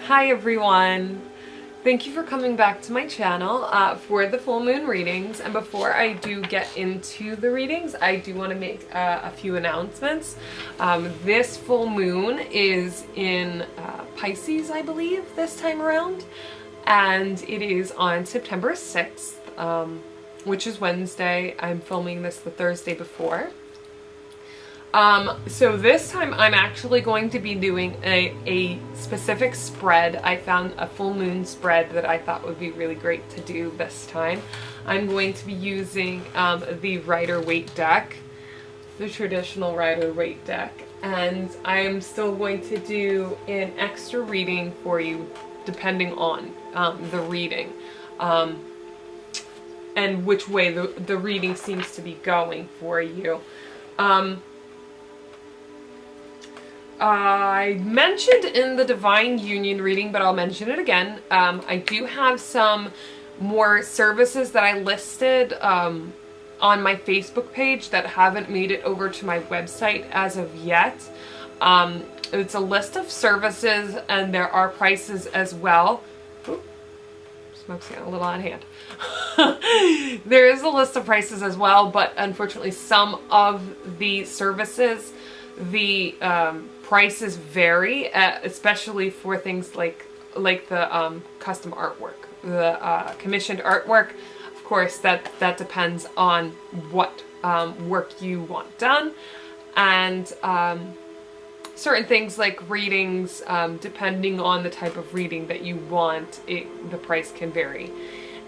Hi everyone! Thank you for coming back to my channel for the full moon readings, and before I do get into the readings, I do want to make a few announcements. This full moon is in Pisces, I believe, this time around, and it is on September 6th, which is Wednesday. I'm filming this the Thursday before. So this time I'm actually going to be doing a specific spread. I found a full moon spread that I thought would be really great to do this time. I'm going to be using the Rider-Waite deck, the traditional Rider-Waite deck, and I am still going to do an extra reading for you depending on the reading and which way the reading seems to be going for you. I mentioned in the Divine Union reading, but I'll mention it again. I do have some more services that I listed on my Facebook page that haven't made it over to my website as of yet. It's a list of services and there are prices as well. Ooh, smoke's getting a little on hand. There is a list of prices as well, but unfortunately some of the services, the prices vary, especially for things like the custom artwork, the commissioned artwork. Of course, that depends on what work you want done, and certain things like readings, depending on the type of reading that you want, the price can vary.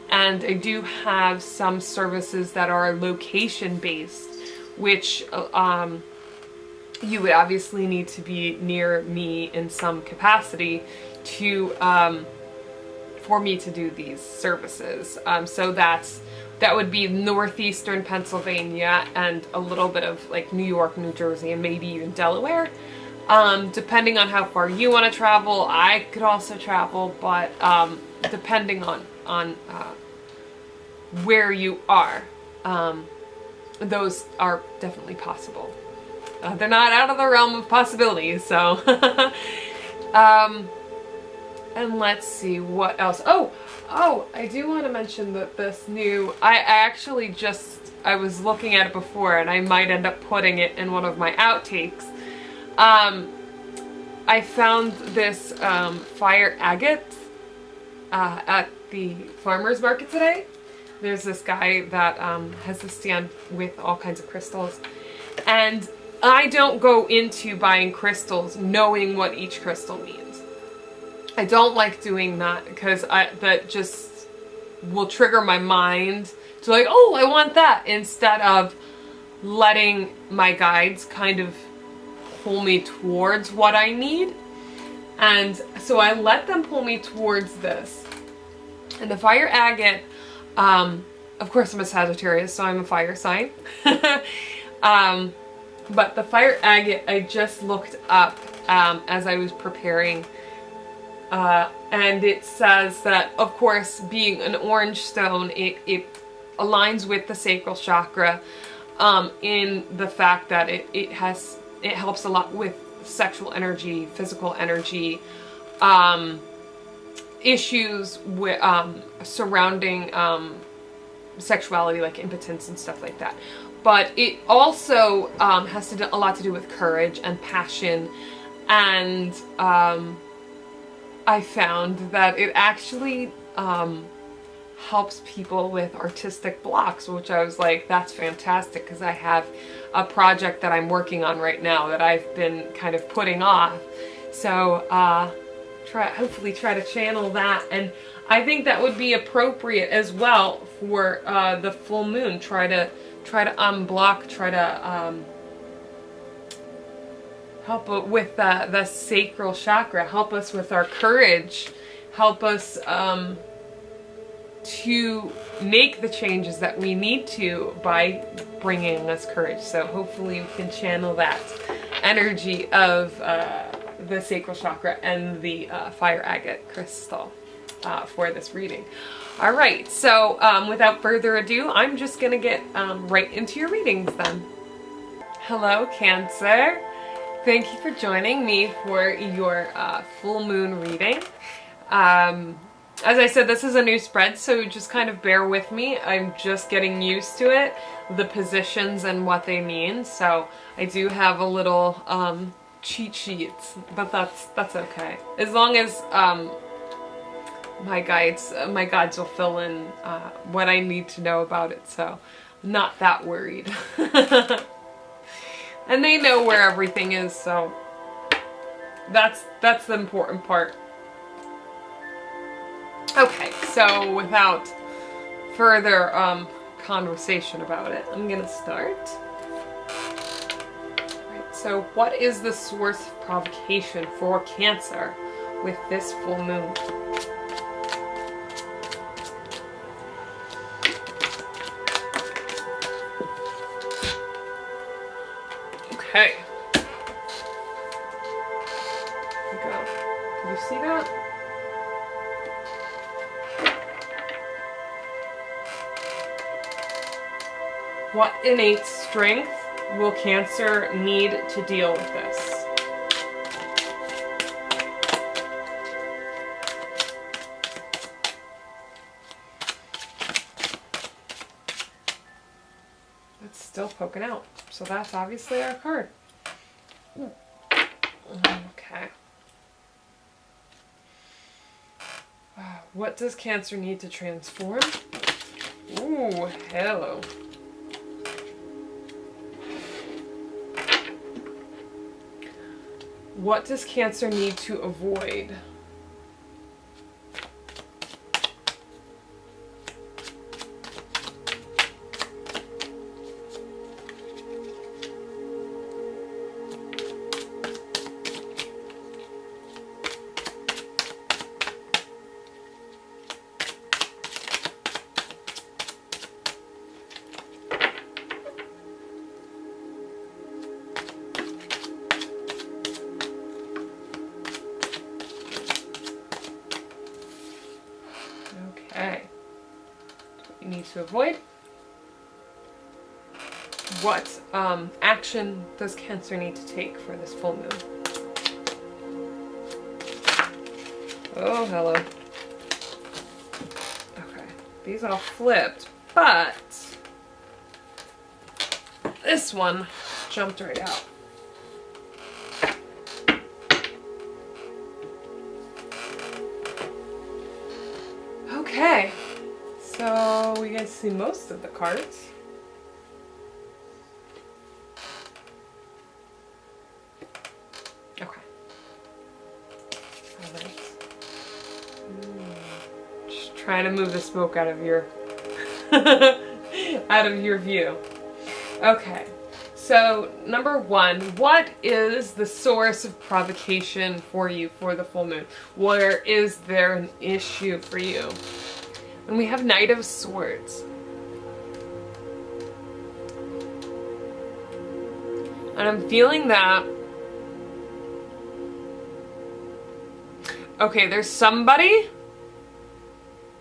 And I do have some services that are location based, which you would obviously need to be near me in some capacity to for me to do these services. So that would be northeastern Pennsylvania and a little bit of like New York, New Jersey, and maybe even Delaware. Depending on how far you want to travel, I could also travel, but depending on where you are, those are definitely possible. They're not out of the realm of possibilities, so. And let's see what else. Oh, I do want to mention that this new, I was looking at it before and I might end up putting it in one of my outtakes. I found this fire agate at the farmer's market today. There's this guy that has a stand with all kinds of crystals, and I don't go into buying crystals knowing what each crystal means. I don't like doing that because that just will trigger my mind to like, oh, I want that, instead of letting my guides kind of pull me towards what I need. And so I let them pull me towards this. And the fire agate, of course I'm a Sagittarius, so I'm a fire sign. But the fire agate, I just looked up as I was preparing, and it says that, of course, being an orange stone, it aligns with the sacral chakra in the fact that it helps a lot with sexual energy, physical energy, issues with surrounding sexuality, like impotence and stuff like that. But it also has a lot to do with courage and passion, and I found that it actually helps people with artistic blocks, which I was like, that's fantastic, because I have a project that I'm working on right now that I've been kind of putting off. So hopefully try to channel that, and I think that would be appropriate as well for the full moon. Try to unblock, try to help with the sacral chakra, help us with our courage, help us to make the changes that we need to by bringing us courage. So hopefully we can channel that energy of the sacral chakra and the fire agate crystal for this reading. Alright, so without further ado, I'm just going to get right into your readings then. Hello, Cancer. Thank you for joining me for your full moon reading. As I said, this is a new spread, so just kind of bear with me. I'm just getting used to it, the positions and what they mean. So I do have a little cheat sheets, but that's okay. As long as my guides will fill in what I need to know about it. So I'm not that worried. And they know where everything is, so that's the important part. Okay, so without further conversation about it, I'm gonna start. Right, so what is the source of provocation for Cancer with this full moon? Okay. Here we go. Can you see that? What innate strength will Cancer need to deal with this? It's still poking out, so that's obviously our card. Okay. What does Cancer need to transform? Ooh, hello. What does Cancer need to avoid? Okay. What you need to avoid. What action does Cancer need to take for this full moon? Oh, hello. Okay. These all flipped, but this one jumped right out. Okay, so we guys see most of the cards. Okay. All right. Just trying to move the smoke out of your out of your view. Okay. So, number one, what is the source of provocation for you for the full moon? Where is there an issue for you? And we have Knight of Swords. And I'm feeling that, okay, there's somebody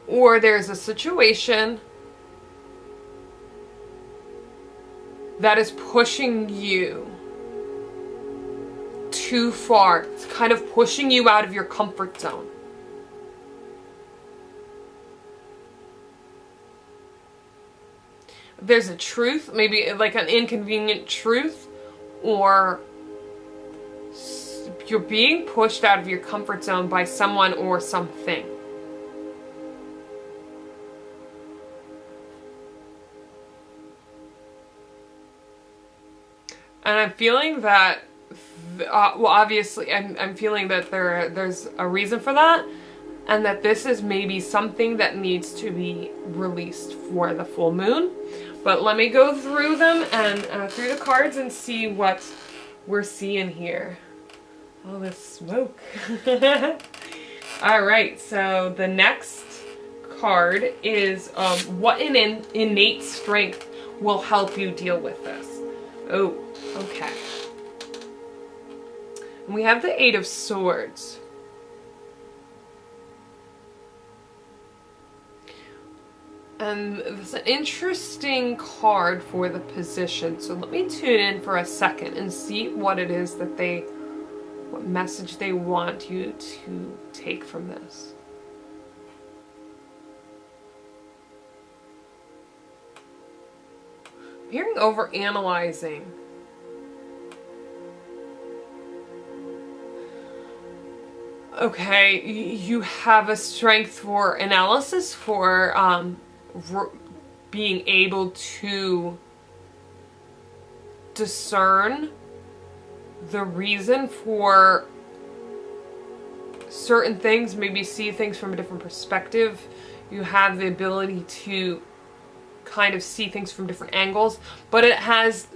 or there's a situation that is pushing you too far. It's kind of pushing you out of your comfort zone. There's a truth, maybe like an inconvenient truth, or you're being pushed out of your comfort zone by someone or something. And I'm feeling that, well, obviously, I'm feeling that there's a reason for that, and that this is maybe something that needs to be released for the full moon. But let me go through them and through the cards and see what we're seeing here. All this smoke. All right, so the next card is what innate strength will help you deal with this. Oh, okay. And we have the Eight of Swords. And it's an interesting card for the position. So let me tune in for a second and see what it is that what message they want you to take from this. I'm hearing over analyzing. Okay, you have a strength for analysis, for being able to discern the reason for certain things, maybe see things from a different perspective. You have the ability to kind of see things from different angles, but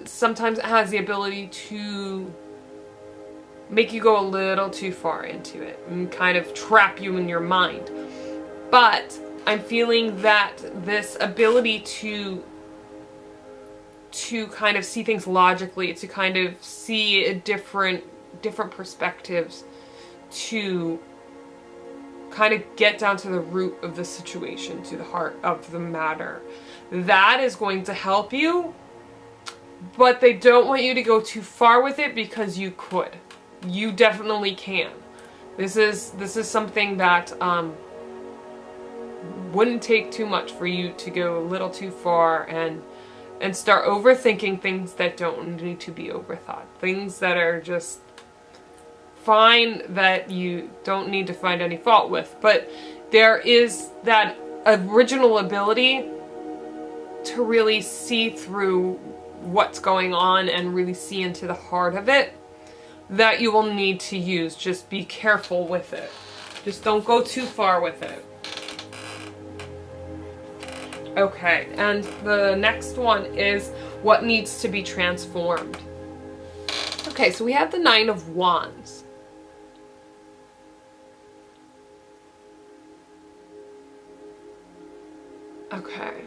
sometimes it has the ability to make you go a little too far into it and kind of trap you in your mind. But I'm feeling that this ability to kind of see things logically, to kind of see a different perspectives, to kind of get down to the root of the situation, to the heart of the matter, that is going to help you. But they don't want you to go too far with it, because you could. You definitely can. This is something that wouldn't take too much for you to go a little too far and start overthinking things that don't need to be overthought. Things that are just fine, that you don't need to find any fault with. But there is that original ability to really see through what's going on and really see into the heart of it, that you will need to use. Just be careful with it. Just don't go too far with it. Okay, and the next one is what needs to be transformed. Okay, so we have the Nine of Wands. Okay,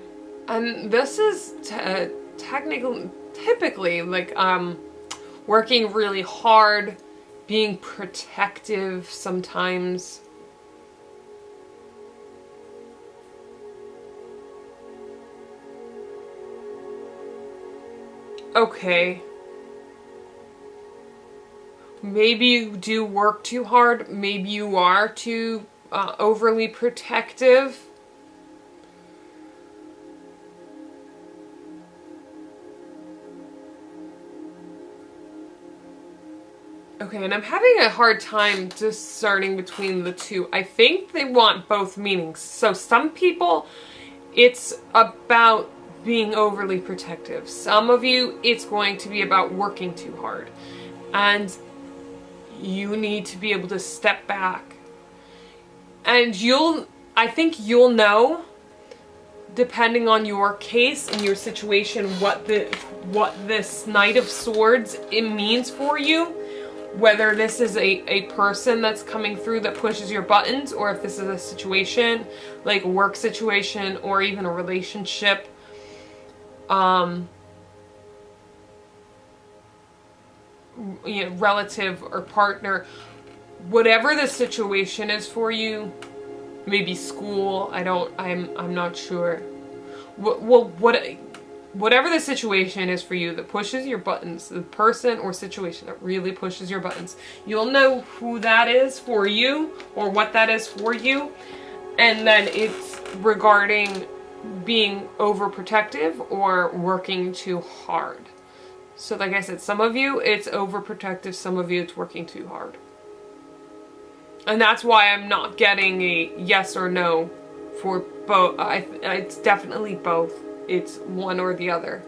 and this is typically like working really hard, being protective sometimes. Okay. Maybe you do work too hard. Maybe you are too overly protective. Okay, and I'm having a hard time discerning between the two. I think they want both meanings. So some people, it's about being overly protective. Some of you, it's going to be about working too hard. And you need to be able to step back. And I think you'll know, depending on your case and your situation, what this Knight of Swords, it means for you. Whether this is a person that's coming through that pushes your buttons, or if this is a situation, like a work situation, or even a relationship. Relative or partner, whatever the situation is for you, maybe school, I'm not sure. Whatever the situation is for you that pushes your buttons, the person or situation that really pushes your buttons, you'll know who that is for you, or what that is for you. And then it's regarding being overprotective or working too hard. So like I said, some of you it's overprotective, some of you it's working too hard. And that's why I'm not getting a yes or no for both. It's definitely both. It's one or the other.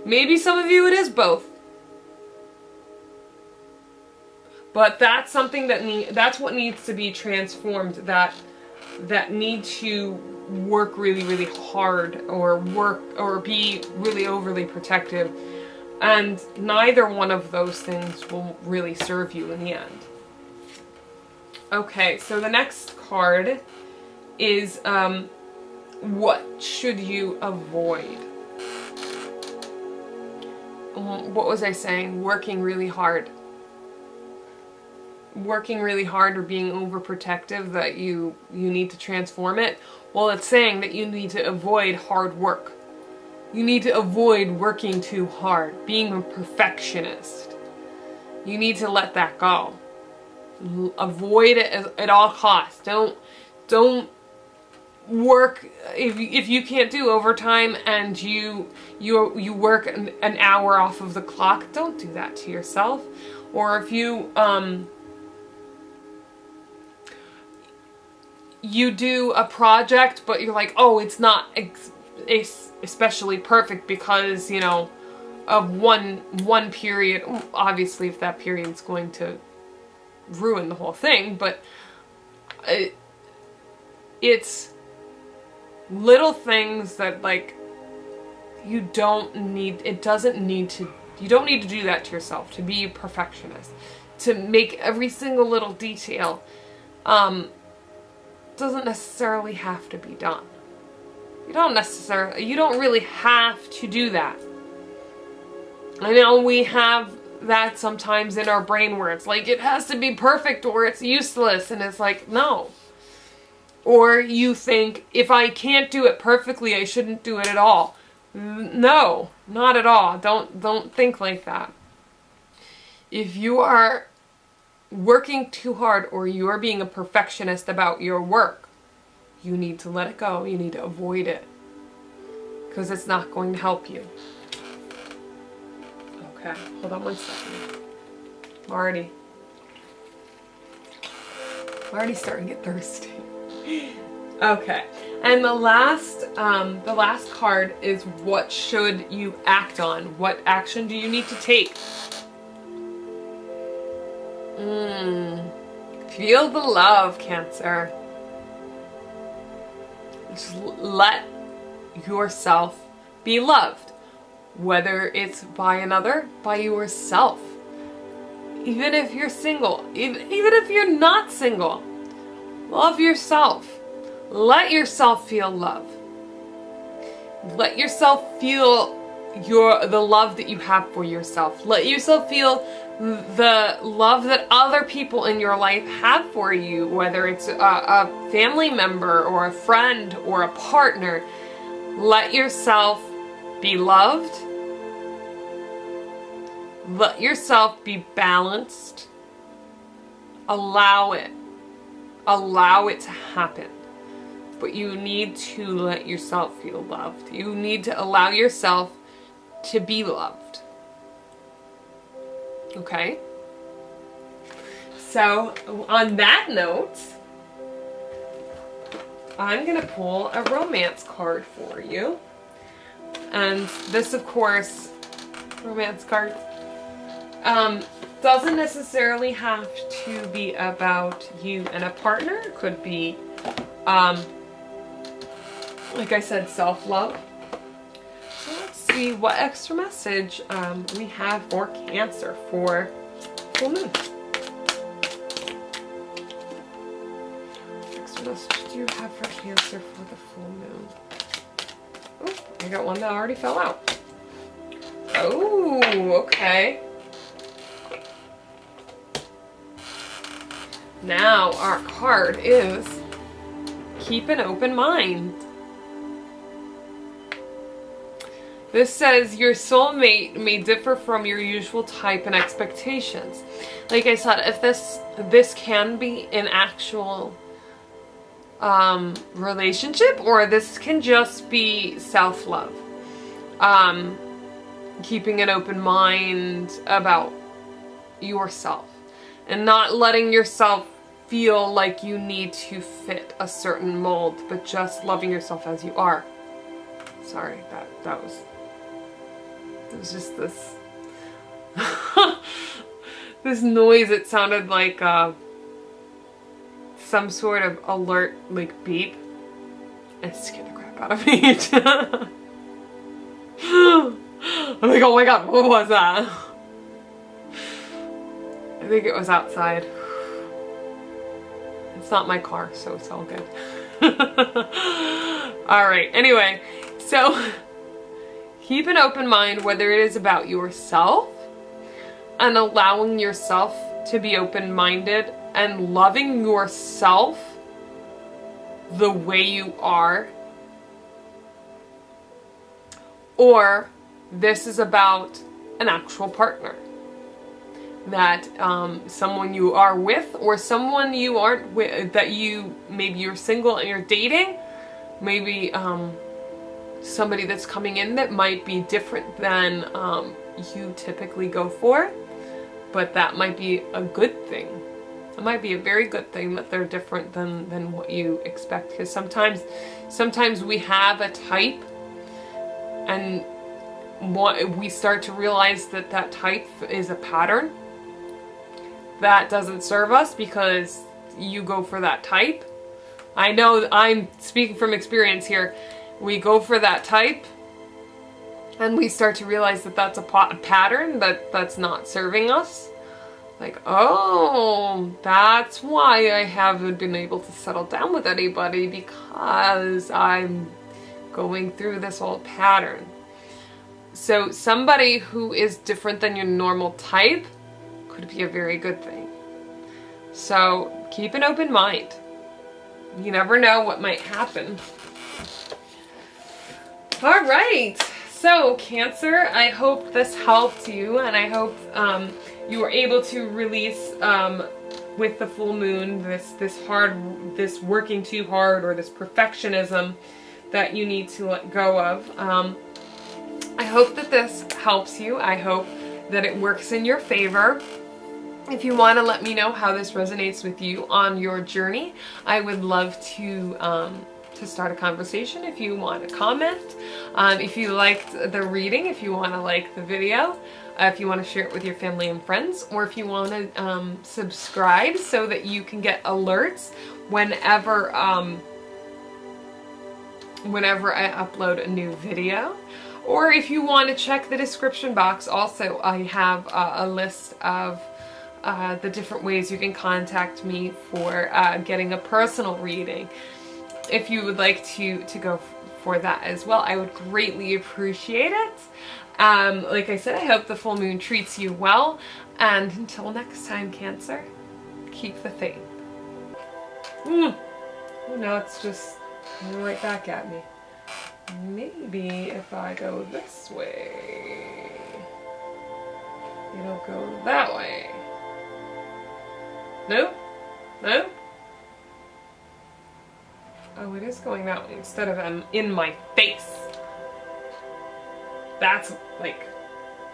Maybe some of you it is both. But that's something that's what needs to be transformed, that need to work really, really hard, or be really overly protective. And neither one of those things will really serve you in the end. Okay, so the next card is what should you avoid? What was I saying? Working really hard. Working really hard, or being overprotective, that you need to transform it. Well, it's saying that you need to avoid hard work. You need to avoid working too hard, being a perfectionist. You need to let that go. Avoid it at all costs. Don't work, if you can't do overtime and you work an hour off of the clock, don't do that to yourself. Or if you you do a project but you're like, oh, it's not especially perfect because, you know, of one period. Obviously, if that period's going to ruin the whole thing, but it's little things that, like, you don't need to do that to yourself, to be a perfectionist, to make every single little detail. Doesn't necessarily have to be done. You don't really have to do that. I know we have that sometimes in our brain where it's like, it has to be perfect or it's useless, and it's like, no. Or you think, if I can't do it perfectly, I shouldn't do it at all. No, not at all. Don't think like that. If you are working too hard or you are being a perfectionist about your work, you need to let it go. You need to avoid it, because it's not going to help you. Okay, hold on one second. I'm already starting to get thirsty. Okay, and the last card is, what should you act on? What action do you need to take? Feel the love, Cancer. Just let yourself be loved. Whether it's by another, by yourself. Even if you're single, even if you're not single, love yourself. Let yourself feel love. Let yourself feel the love that you have for yourself. Let yourself feel the love that other people in your life have for you, whether it's a family member or a friend or a partner. Let yourself be loved. Let yourself be balanced. Allow it. Allow it to happen. But you need to let yourself feel loved. You need to allow yourself to be loved. Okay? So, on that note, I'm going to pull a romance card for you. And this, of course, romance card, doesn't necessarily have to be about you and a partner. It could be, like I said, self-love. So let's see what extra message we have for Cancer for full moon. What extra message do you have for Cancer for the full moon? Oh, I got one that already fell out. Oh, okay. Now our card is keep an open mind. This says your soulmate may differ from your usual type and expectations. Like I said, if this can be an actual relationship, or this can just be self-love. Keeping an open mind about yourself and not letting yourself feel like you need to fit a certain mold, but just loving yourself as you are. Sorry, that was just this this noise. It sounded like some sort of alert, like beep. It scared the crap out of me. I'm like, oh my god, what was that? I think it was outside. It's not my car, so it's all good. Alright, anyway, so keep an open mind, whether it is about yourself and allowing yourself to be open-minded and loving yourself the way you are, or this is about an actual partner. That someone you are with, or someone you aren't with, that maybe you're single and you're dating, maybe somebody that's coming in that might be different than you typically go for, but that might be a good thing. It might be a very good thing that they're different than what you expect, because sometimes we have a type and we start to realize that that type is a pattern that doesn't serve us because you go for that type. I know I'm speaking from experience here. We go for that type and we start to realize that that's a pattern that's not serving us. Like, oh, that's why I haven't been able to settle down with anybody, because I'm going through this old pattern. So somebody who is different than your normal type could be a very good thing. So keep an open mind. You never know what might happen. All right. So Cancer, I hope this helped you, and I hope you were able to release with the full moon this working too hard, or this perfectionism that you need to let go of. I hope that this helps you. I hope that it works in your favor. If you want to let me know how this resonates with you on your journey, I would love to start a conversation. If you want to comment, if you liked the reading, if you want to like the video, if you want to share it with your family and friends, or if you want to subscribe so that you can get alerts whenever I upload a new video. Or if you want to check the description box, also I have a list of the different ways you can contact me for getting a personal reading. If you would like to go for that as well, I would greatly appreciate it. Like I said, I hope the full moon treats you well. And until next time, Cancer, keep the faith. Oh, now it's just coming right back at me. Maybe if I go this way, it'll go that way. No? No? Oh, it is going that way instead of in my face. That's like,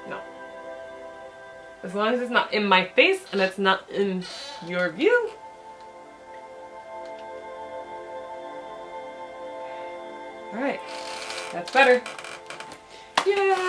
no. As long as it's not in my face and it's not in your view. Alright, that's better. Yeah!